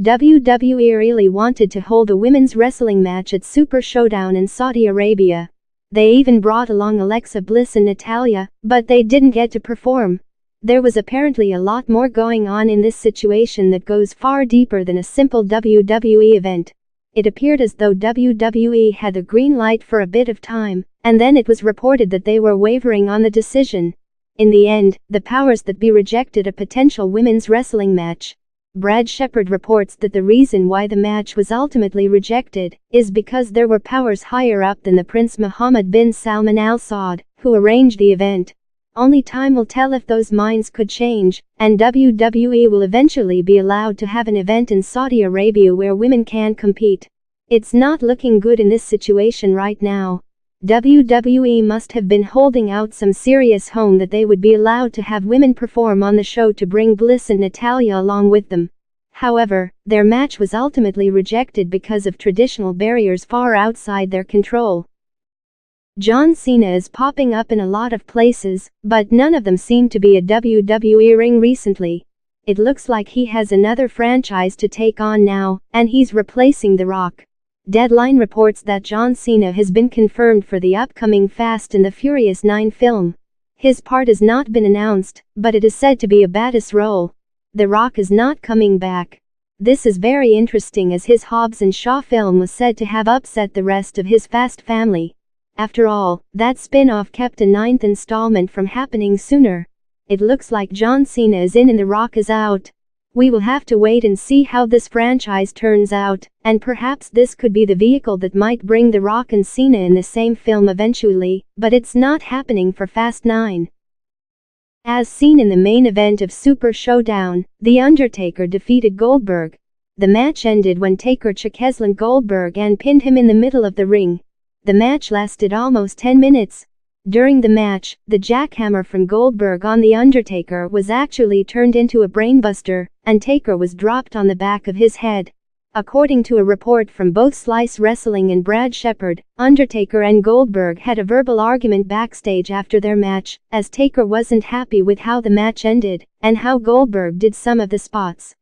WWE really wanted to hold a women's wrestling match at Super ShowDown in Saudi Arabia. They even brought along Alexa Bliss and Natalya, but they didn't get to perform. There was apparently a lot more going on in this situation that goes far deeper than a simple WWE event. It appeared as though WWE had the green light for a bit of time, and then it was reported that they were wavering on the decision. In the end, the powers that be rejected a potential women's wrestling match. Brad Shepard reports that the reason why the match was ultimately rejected is because there were powers higher up than the Prince Mohammed bin Salman Al Saud, who arranged the event. Only time will tell if those minds could change, and WWE will eventually be allowed to have an event in Saudi Arabia where women can compete. It's not looking good in this situation right now. WWE must have been holding out some serious hope that they would be allowed to have women perform on the show to bring Bliss and Natalya along with them. However, their match was ultimately rejected because of traditional barriers far outside their control. John Cena is popping up in a lot of places, but none of them seem to be a WWE ring recently. It looks like he has another franchise to take on now, and he's replacing The Rock. Deadline reports that John Cena has been confirmed for the upcoming Fast and the Furious 9 film. His part has not been announced, but it is said to be a badass role. The Rock is not coming back. This is very interesting as his Hobbs and Shaw film was said to have upset the rest of his Fast family. After all, that spin-off kept a 9th installment from happening sooner. It looks like John Cena is in and The Rock is out. We will have to wait and see how this franchise turns out, and perhaps this could be the vehicle that might bring The Rock and Cena in the same film eventually, but it's not happening for Fast 9. As seen in the main event of Super ShowDown, The Undertaker defeated Goldberg. The match ended when Taker chokeslammed Goldberg and pinned him in the middle of the ring. The match lasted almost 10 minutes. During the match, the jackhammer from Goldberg on The Undertaker was actually turned into a brainbuster, and Taker was dropped on the back of his head. According to a report from both Slice Wrestling and Brad Shepard, Undertaker and Goldberg had a verbal argument backstage after their match, as Taker wasn't happy with how the match ended, and how Goldberg did some of the spots.